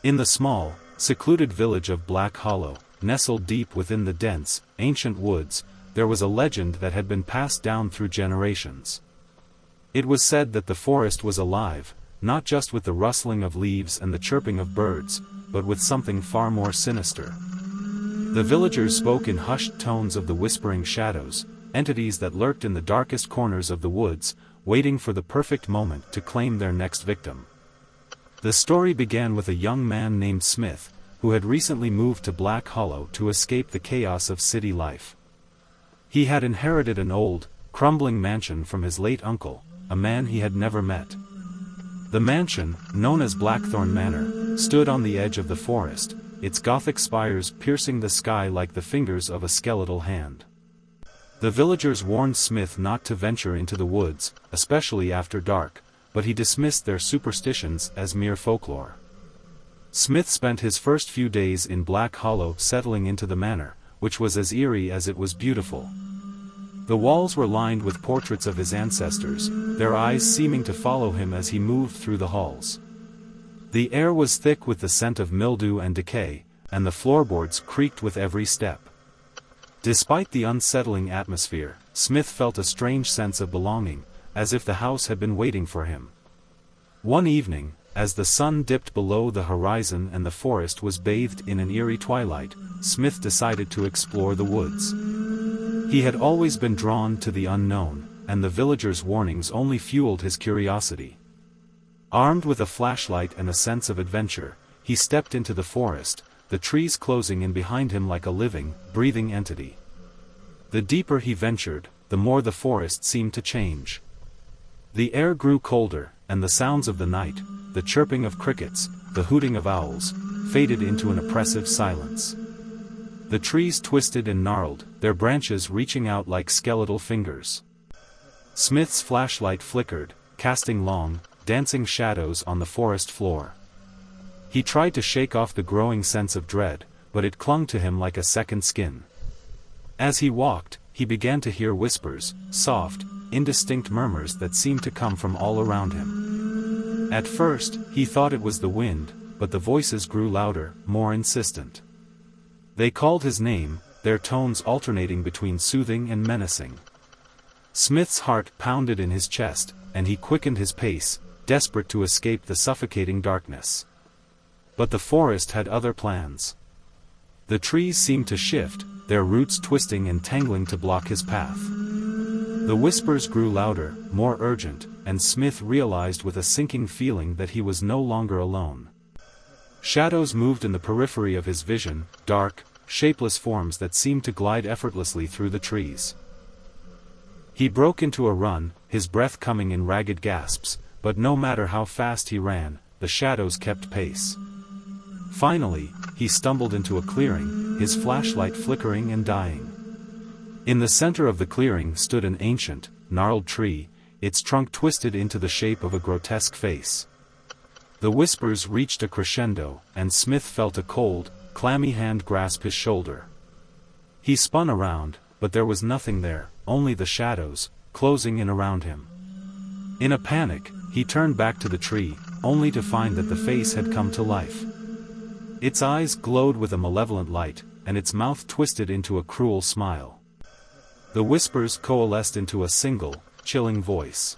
In the small, secluded village of Black Hollow, nestled deep within the dense, ancient woods, there was a legend that had been passed down through generations. It was said that the forest was alive, not just with the rustling of leaves and the chirping of birds, but with something far more sinister. The villagers spoke in hushed tones of the Whispering Shadows, entities that lurked in the darkest corners of the woods, waiting for the perfect moment to claim their next victim. The story began with a young man named Smith, who had recently moved to Black Hollow to escape the chaos of city life. He had inherited an old, crumbling mansion from his late uncle, a man he had never met. The mansion, known as Blackthorn Manor, stood on the edge of the forest, its Gothic spires piercing the sky like the fingers of a skeletal hand. The villagers warned Smith not to venture into the woods, especially after dark, but he dismissed their superstitions as mere folklore. Smith spent his first few days in Black Hollow settling into the manor, which was as eerie as it was beautiful. The walls were lined with portraits of his ancestors, their eyes seeming to follow him as he moved through the halls. The air was thick with the scent of mildew and decay, and the floorboards creaked with every step. Despite the unsettling atmosphere, Smith felt a strange sense of belonging, as if the house had been waiting for him. One evening, as the sun dipped below the horizon and the forest was bathed in an eerie twilight, Smith decided to explore the woods. He had always been drawn to the unknown, and the villagers' warnings only fueled his curiosity. Armed with a flashlight and a sense of adventure, he stepped into the forest, the trees closing in behind him like a living, breathing entity. The deeper he ventured, the more the forest seemed to change. The air grew colder, and the sounds of the night, the chirping of crickets, the hooting of owls, faded into an oppressive silence. The trees twisted and gnarled, their branches reaching out like skeletal fingers. Smith's flashlight flickered, casting long, dancing shadows on the forest floor. He tried to shake off the growing sense of dread, but it clung to him like a second skin. As he walked, he began to hear whispers, soft, indistinct murmurs that seemed to come from all around him. At first, he thought it was the wind, but the voices grew louder, more insistent. They called his name, their tones alternating between soothing and menacing. Smith's heart pounded in his chest, and he quickened his pace, desperate to escape the suffocating darkness. But the forest had other plans. The trees seemed to shift, their roots twisting and tangling to block his path. The whispers grew louder, more urgent, and Smith realized with a sinking feeling that he was no longer alone. Shadows moved in the periphery of his vision, dark, shapeless forms that seemed to glide effortlessly through the trees. He broke into a run, his breath coming in ragged gasps, but no matter how fast he ran, the shadows kept pace. Finally, he stumbled into a clearing, his flashlight flickering and dying. In the center of the clearing stood an ancient, gnarled tree, its trunk twisted into the shape of a grotesque face. The whispers reached a crescendo, and Smith felt a cold, clammy hand grasp his shoulder. He spun around, but there was nothing there, only the shadows, closing in around him. In a panic, he turned back to the tree, only to find that the face had come to life. Its eyes glowed with a malevolent light, and its mouth twisted into a cruel smile. The whispers coalesced into a single, chilling voice.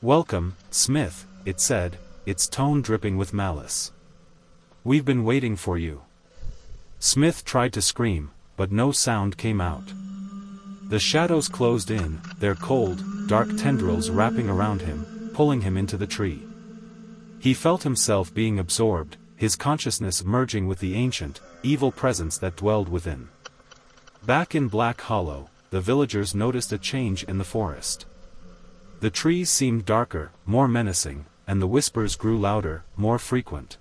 "Welcome, Smith," it said, its tone dripping with malice. "We've been waiting for you." Smith tried to scream, but no sound came out. The shadows closed in, their cold, dark tendrils wrapping around him, pulling him into the tree. He felt himself being absorbed, his consciousness merging with the ancient, evil presence that dwelled within. Back in Black Hollow, the villagers noticed a change in the forest. The trees seemed darker, more menacing, and the whispers grew louder, more frequent.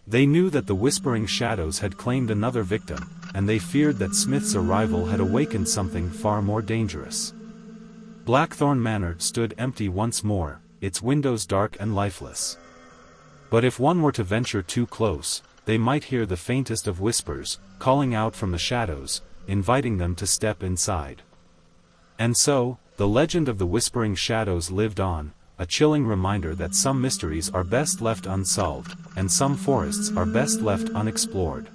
They knew that the Whispering Shadows had claimed another victim, and they feared that Smith's arrival had awakened something far more dangerous. Blackthorn Manor stood empty once more, its windows dark and lifeless. But if one were to venture too close, they might hear the faintest of whispers, calling out from the shadows, inviting them to step inside. And so, the legend of the Whispering Shadows lived on, a chilling reminder that some mysteries are best left unsolved, and some forests are best left unexplored.